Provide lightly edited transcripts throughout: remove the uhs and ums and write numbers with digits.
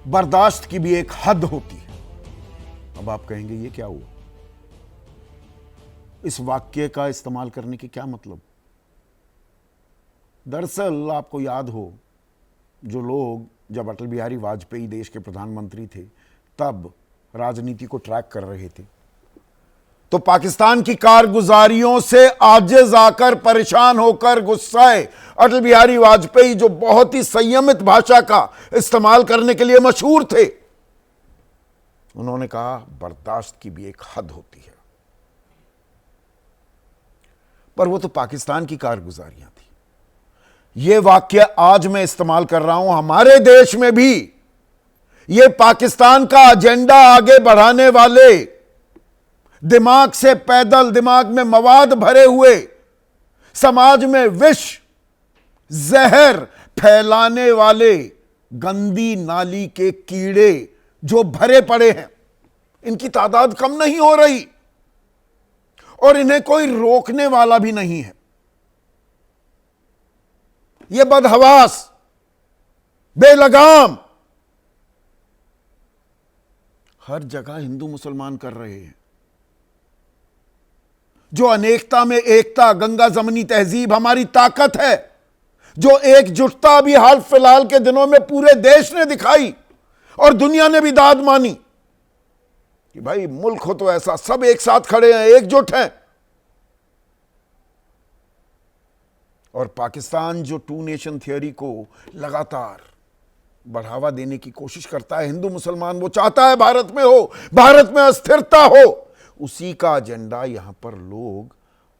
बर्दाश्त की भी एक हद होती है। अब आप कहेंगे ये क्या हुआ, इस वाक्य का इस्तेमाल करने के क्या मतलब। दरअसल आपको याद हो, जो लोग जब अटल बिहारी वाजपेयी देश के प्रधानमंत्री थे तब राजनीति को ट्रैक कर रहे थे, तो पाकिस्तान की कारगुजारियों से आजिज आकर, परेशान होकर, गुस्साए अटल बिहारी वाजपेयी, जो बहुत ही संयमित भाषा का इस्तेमाल करने के लिए मशहूर थे, उन्होंने कहा बर्दाश्त की भी एक हद होती है। पर वो तो पाकिस्तान की कारगुजारियां थी। यह वाक्य आज मैं इस्तेमाल कर रहा हूं, हमारे देश में भी यह पाकिस्तान का एजेंडा आगे बढ़ाने वाले, दिमाग से पैदल, दिमाग में मवाद भरे हुए, समाज में विष जहर फैलाने वाले गंदी नाली के कीड़े जो भरे पड़े हैं, इनकी तादाद कम नहीं हो रही और इन्हें कोई रोकने वाला भी नहीं है। ये बदहवास, बेलगाम हर जगह हिंदू मुसलमान कर रहे हैं। जो अनेकता में एकता, गंगा जमनी तहजीब हमारी ताकत है, जो एकजुटता अभी हाल फिलहाल के दिनों में पूरे देश ने दिखाई और दुनिया ने भी दाद मानी कि भाई मुल्क हो तो ऐसा, सब एक साथ खड़े हैं, एकजुट हैं। और पाकिस्तान जो टू नेशन थियरी को लगातार बढ़ावा देने की कोशिश करता है, हिंदू मुसलमान वो चाहता है भारत में हो, भारत में अस्थिरता हो, उसी का एजेंडा यहां पर लोग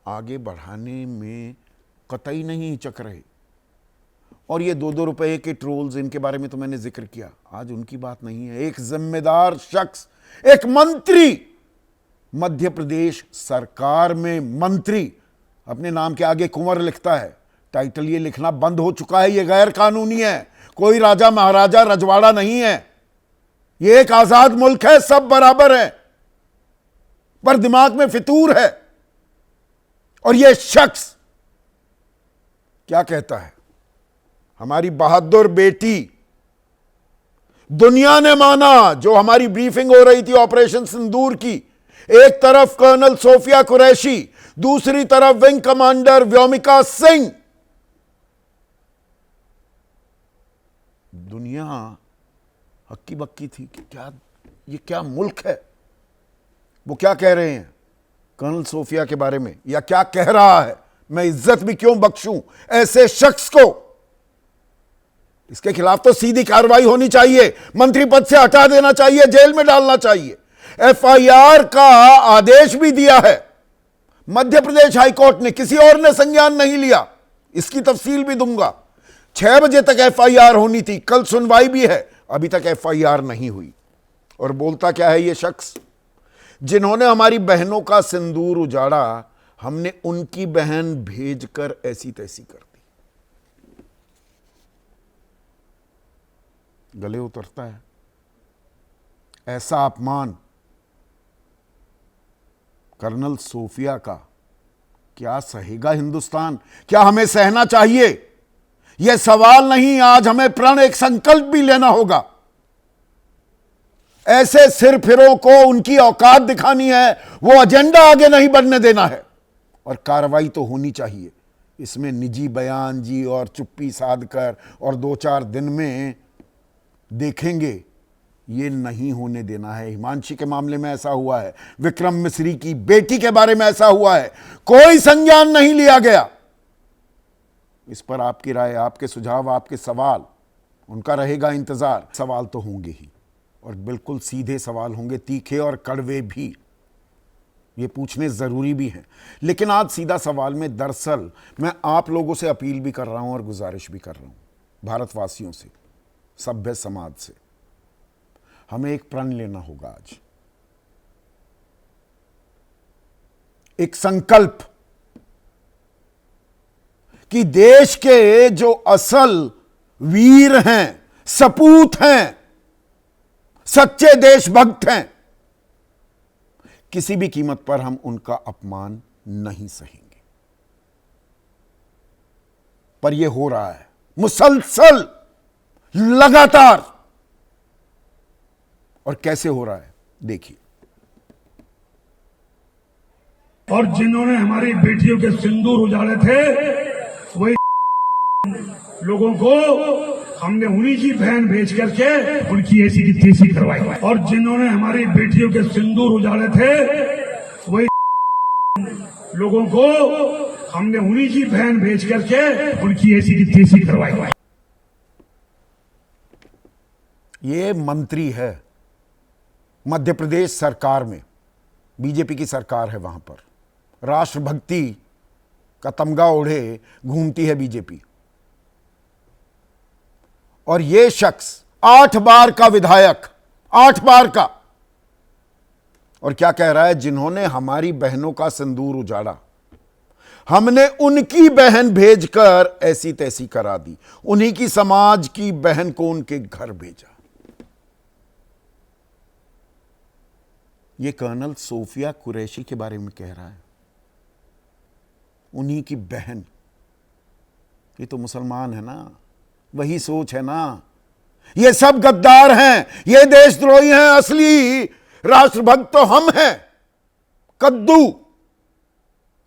आगे बढ़ाने में कतई नहीं हिचक रहे। और ये 2-2 रुपए के ट्रोल्स, इनके बारे में तो मैंने जिक्र किया, आज उनकी बात नहीं है। एक जिम्मेदार शख्स, एक मंत्री, मध्य प्रदेश सरकार में मंत्री, अपने नाम के आगे कुंवर लिखता है, टाइटल ये लिखना बंद हो चुका है। ये गैर कानूनी है, कोई राजा महाराजा रजवाड़ा नहीं है, ये एक आजाद मुल्क है, सब बराबर है, पर दिमाग में फितूर है। और यह शख्स क्या कहता है, हमारी बहादुर बेटी, दुनिया ने माना, जो हमारी ब्रीफिंग हो रही थी ऑपरेशन सिंदूर की, एक तरफ कर्नल सोफिया कुरैशी, दूसरी तरफ विंग कमांडर व्योमिका सिंह, दुनिया हक्की बक्की थी कि क्या ये क्या मुल्क है। वो क्या कह रहे हैं कर्नल सोफिया के बारे में, या क्या कह रहा है, मैं इज्जत भी क्यों बख्शूं ऐसे शख्स को। इसके खिलाफ तो सीधी कार्रवाई होनी चाहिए, मंत्री पद से हटा देना चाहिए, जेल में डालना चाहिए। एफआईआर का आदेश भी दिया है मध्य प्रदेश हाईकोर्ट ने, किसी और ने संज्ञान नहीं लिया। इसकी तफसील भी दूंगा। 6 बजे तक एफआईआर होनी थी, कल सुनवाई भी है, अभी तक एफआईआर नहीं हुई। और बोलता क्या है ये शख्स, जिन्होंने हमारी बहनों का सिंदूर उजाड़ा, हमने उनकी बहन भेजकर ऐसी तैसी कर दी। गले उतरता है। ऐसा अपमान कर्नल सोफिया का क्या सहेगा हिंदुस्तान, क्या हमें सहना चाहिए? यह सवाल नहीं, आज हमें प्रण एक संकल्प भी लेना होगा। ऐसे सिरफिरों को उनकी औकात दिखानी है, वो एजेंडा आगे नहीं बढ़ने देना है, और कार्रवाई तो होनी चाहिए। इसमें निजी बयान जी और चुप्पी साध कर और 2-4 दिन में देखेंगे, ये नहीं होने देना है। हिमांशी के मामले में ऐसा हुआ है, विक्रम मिश्री की बेटी के बारे में ऐसा हुआ है, कोई संज्ञान नहीं लिया गया। इस पर आपकी राय, आपके सुझाव, आपके सवाल, उनका रहेगा इंतजार। सवाल तो होंगे ही, और बिल्कुल सीधे सवाल होंगे, तीखे और कड़वे भी, ये पूछने जरूरी भी हैं। लेकिन आज सीधा सवाल में दरअसल मैं आप लोगों से अपील भी कर रहा हूं और गुजारिश भी कर रहा हूं, भारतवासियों से, सभ्य समाज से। हमें एक प्रण लेना होगा आज, एक संकल्प कि देश के जो असल वीर हैं, सपूत हैं, सच्चे देशभक्त हैं, किसी भी कीमत पर हम उनका अपमान नहीं सहेंगे। पर यह हो रहा है मुसलसल, लगातार। और कैसे हो रहा है, देखिए। और जिन्होंने हमारी बेटियों के सिंदूर उजाड़े थे, वही लोगों को हमने उन्हीं की बहन भेज करके उनकी ऐसी की तैसी करवाई। और जिन्होंने हमारी बेटियों के सिंदूर उजाड़े थे, वही लोगों को हमने उन्हीं की बहन भेज करके उनकी ऐसी की तैसी करवाई। ये मंत्री है मध्य प्रदेश सरकार में, बीजेपी की सरकार है, वहां पर राष्ट्रभक्ति का तमगा ओढ़े घूमती है बीजेपी। और ये शख्स 8 बार का विधायक, 8 बार का, और क्या कह रहा है, जिन्होंने हमारी बहनों का सिंदूर उजाड़ा, हमने उनकी बहन भेजकर ऐसी तैसी करा दी, उन्हीं की समाज की बहन को उनके घर भेजा। ये कर्नल सोफिया कुरैशी के बारे में कह रहा है, उन्हीं की बहन। ये तो मुसलमान है ना, वही सोच है ना। ये सब गद्दार हैं, ये देशद्रोही हैं, असली राष्ट्रभक्त तो हम हैं। कद्दू,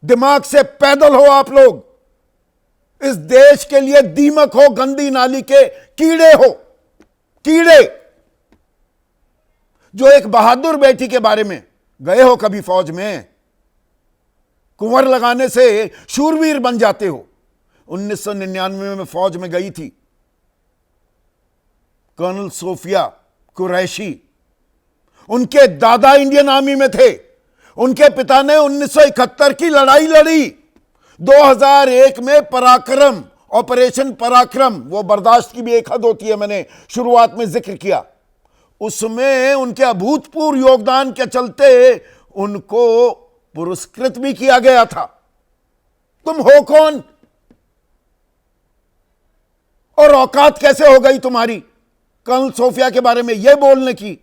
दिमाग से पैदल हो आप लोग, इस देश के लिए दीमक हो, गंदी नाली के कीड़े हो, कीड़े जो एक बहादुर बेटी के बारे में, गए हो कभी फौज में, कुंवर लगाने से शूरवीर बन जाते हो। 1999 में फौज में गई थी कर्नल सोफिया कुरैशी, उनके दादा इंडियन आर्मी में थे, उनके पिता ने 1971 की लड़ाई लड़ी, 2001 में पराक्रम, ऑपरेशन पराक्रम, वो बर्दाश्त की भी एक हद होती है, मैंने शुरुआत में जिक्र किया, उसमें उनके अभूतपूर्व योगदान के चलते उनको पुरस्कृत भी किया गया था। तुम हो कौन और औकात कैसे हो गई तुम्हारी कर्नल सोफिया के बारे में यह बोलने की?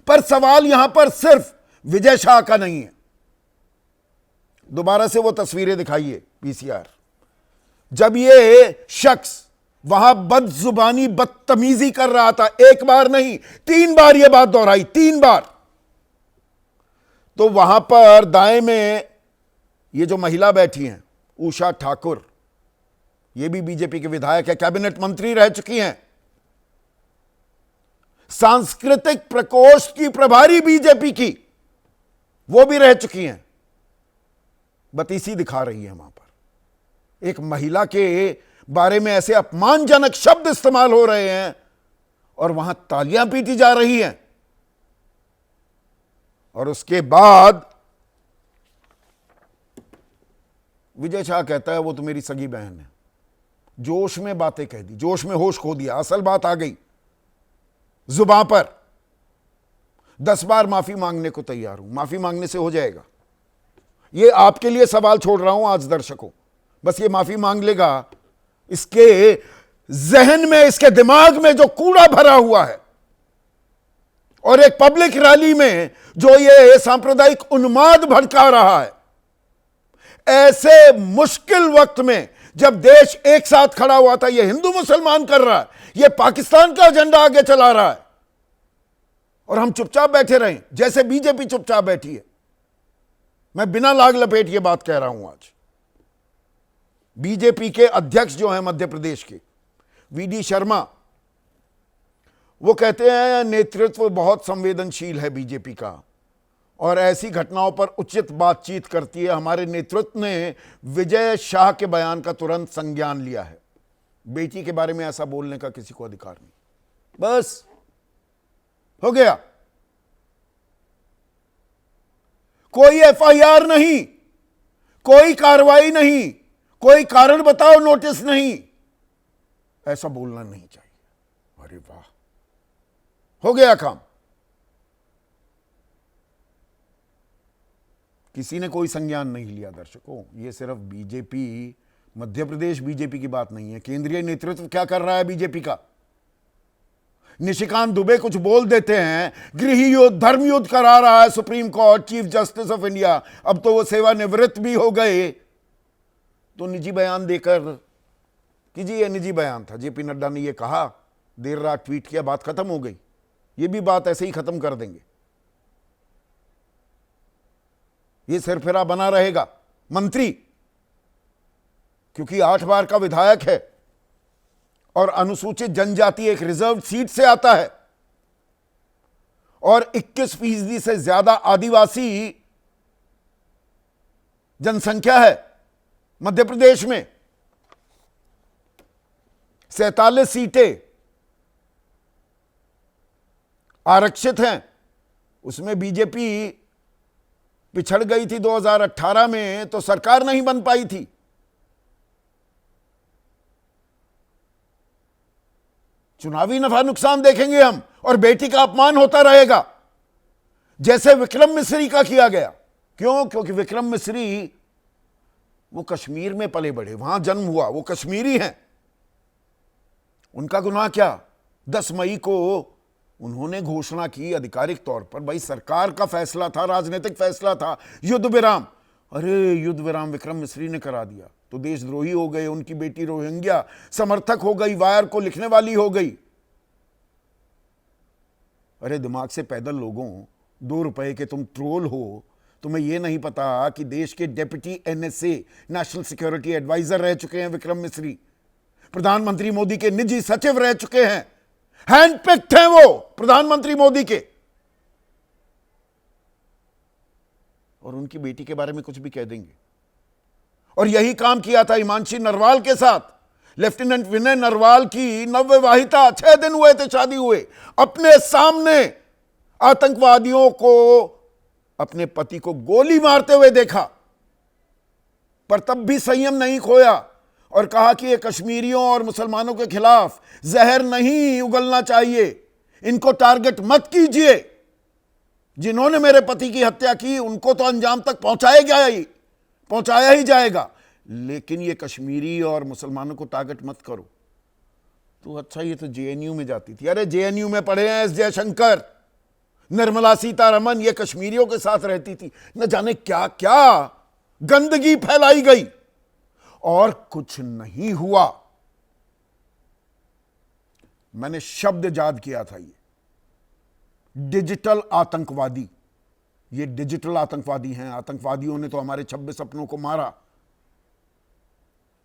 पर सवाल यहां पर सिर्फ विजय शाह का नहीं है। दोबारा से वो तस्वीरें दिखाइए पीसीआर, जब ये शख्स वहां बदजुबानी बदतमीजी कर रहा था, एक बार नहीं 3 बार यह बात दोहराई, 3 बार। तो वहां पर दाएं में ये जो महिला बैठी हैं, उषा ठाकुर, ये भी बीजेपी के विधायक है, कैबिनेट मंत्री रह चुकी हैं, सांस्कृतिक प्रकोष्ठ की प्रभारी बीजेपी की, वो भी रह चुकी हैं। बतीसी दिखा रही है वहां पर, एक महिला के बारे में ऐसे अपमानजनक शब्द इस्तेमाल हो रहे हैं और वहां तालियां पीटी जा रही हैं। और उसके बाद विजय शाह कहता है वो तो मेरी सगी बहन है। जोश में बातें कह दी, जोश में होश खो दिया, असल बात आ गई जुबान पर। 10 बार माफी मांगने को तैयार हूं, माफी मांगने से हो जाएगा? ये आपके लिए सवाल छोड़ रहा हूं आज दर्शकों, बस ये माफी मांग लेगा, इसके जहन में, इसके दिमाग में जो कूड़ा भरा हुआ है, और एक पब्लिक रैली में जो ये सांप्रदायिक उन्माद भड़का रहा है, ऐसे मुश्किल वक्त में जब देश एक साथ खड़ा हुआ था, ये हिंदू मुसलमान कर रहा है, ये पाकिस्तान का एजेंडा आगे चला रहा है, और हम चुपचाप बैठे रहे जैसे बीजेपी चुपचाप बैठी है। मैं बिना लाग लपेट ये बात कह रहा हूं आज। बीजेपी के अध्यक्ष जो हैं मध्य प्रदेश के, वीडी शर्मा, वो कहते हैं नेतृत्व बहुत संवेदनशील है बीजेपी का और ऐसी घटनाओं पर उचित बातचीत करती है। हमारे नेतृत्व ने विजय शाह के बयान का तुरंत संज्ञान लिया है। बेटी के बारे में ऐसा बोलने का किसी को अधिकार नहीं। बस हो गया, कोई एफआईआर नहीं, कोई कार्रवाई नहीं, कोई कारण बताओ नोटिस नहीं, ऐसा बोलना नहीं चाहिए। अरे वाह, हो गया काम। किसी ने कोई संज्ञान नहीं लिया। दर्शकों, ये सिर्फ बीजेपी, मध्य प्रदेश बीजेपी की बात नहीं है, केंद्रीय नेतृत्व क्या कर रहा है बीजेपी का। निशिकांत दुबे कुछ बोल देते हैं, गृह युद्ध, धर्म युद्ध करा रहा है supreme court, chief justice of India, अब तो वो सेवानिवृत्त भी हो गए, तो निजी बयान देकर कि जी ये निजी बयान था, जेपी नड्डा ने ये कहा, देर रात ट्वीट किया, बात खत्म हो गई। ये भी बात ऐसे ही खत्म कर देंगे। ये सिरफिरा बना रहेगा मंत्री, क्योंकि 8 बार का विधायक है और अनुसूचित जनजाति एक रिजर्व सीट से आता है और 21% से ज्यादा आदिवासी जनसंख्या है मध्य प्रदेश में। 47 सीटें आरक्षित हैं, उसमें बीजेपी पिछड़ गई थी 2018 में, तो सरकार नहीं बन पाई थी। चुनावी नफा नुकसान देखेंगे हम और बेटी का अपमान होता रहेगा, जैसे विक्रम मिश्री का किया गया। क्यों? क्योंकि विक्रम मिश्री वो कश्मीर में पले बढ़े, वहां जन्म हुआ, वो कश्मीरी हैं। उनका गुनाह क्या? 10 मई को उन्होंने घोषणा की आधिकारिक तौर पर, भाई सरकार का फैसला था, राजनीतिक फैसला था, युद्ध विराम। अरे युद्ध विराम विक्रम मिश्री ने करा दिया तो देशद्रोही हो गए। उनकी बेटी रोहिंग्या समर्थक हो गई, वायर को लिखने वाली हो गई। अरे दिमाग से पैदल लोगों, 2 रुपए के तुम ट्रोल हो, तुम्हें यह नहीं पता कि देश के deputy NSA national security adviser रह चुके हैं विक्रम मिश्री, प्रधानमंत्री मोदी के निजी सचिव रह चुके हैं, हैंडपिक्ड हैं वो प्रधानमंत्री मोदी के, और उनकी बेटी के बारे में कुछ भी कह देंगे। और यही काम किया था हिमांशी नरवाल के साथ। लेफ्टिनेंट विनय नरवाल की नवविवाहिता, 6 दिन हुए थे शादी हुए, अपने सामने आतंकवादियों को, अपने पति को गोली मारते हुए देखा, पर तब भी संयम नहीं खोया और कहा कि ये कश्मीरियों और मुसलमानों के खिलाफ जहर नहीं उगलना चाहिए, इनको टारगेट मत कीजिए। जिन्होंने मेरे पति की हत्या की उनको तो अंजाम तक पहुंचाया ही जाएगा, लेकिन ये कश्मीरी और मुसलमानों को टारगेट मत करो। तो अच्छा, ये तो JNU में जाती थी। अरे JNU में पढ़े हैं S जयशंकर, निर्मला सीतारमन, ये कश्मीरियों के साथ रहती थी। न जाने क्या क्या गंदगी फैलाई गई और कुछ नहीं हुआ। मैंने शब्द याद किया था, ये डिजिटल आतंकवादी। ये डिजिटल आतंकवादी हैं। आतंकवादियों ने तो हमारे 26 सपनों को मारा।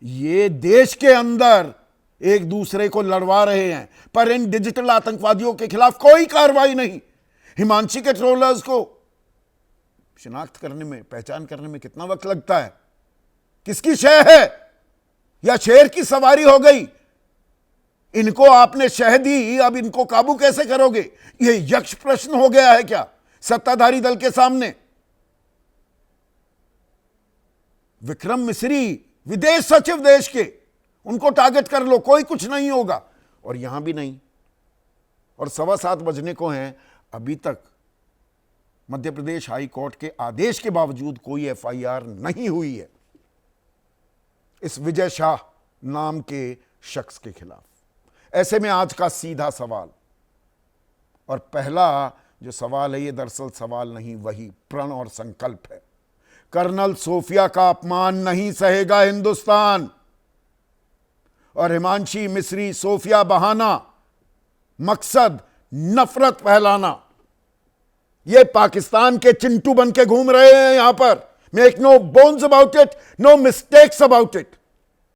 ये देश के अंदर एक दूसरे को लड़वा रहे हैं, पर इन डिजिटल आतंकवादियों के खिलाफ कोई कार्रवाई नहीं। हिमांशी के ट्रोलर्स को शिनाख्त करने में, पहचान करने में कितना वक्त लगता है? किसकी शह है या शेर की सवारी हो गई? इनको आपने शह दी, अब इनको काबू कैसे करोगे? यह यक्ष प्रश्न हो गया है क्या सत्ताधारी दल के सामने? विक्रम मिश्री विदेश सचिव देश के, उनको टारगेट कर लो, कोई कुछ नहीं होगा। और यहां भी नहीं। और 7:15 बजने को हैं, अभी तक मध्य प्रदेश हाई कोर्ट के आदेश के बावजूद कोई FIR नहीं हुई है इस विजय शाह नाम के शख्स के खिलाफ। ऐसे में आज का सीधा सवाल, और पहला जो सवाल है, ये दरअसल सवाल नहीं, वही प्रण और संकल्प है। कर्नल सोफिया का अपमान नहीं सहेगा हिंदुस्तान। और हिमांशी मिश्री सोफिया बहाना, मकसद नफरत फैलाना। ये पाकिस्तान के चिंटू बन के घूम रहे हैं यहां पर। Make no bones about it, no mistakes about it.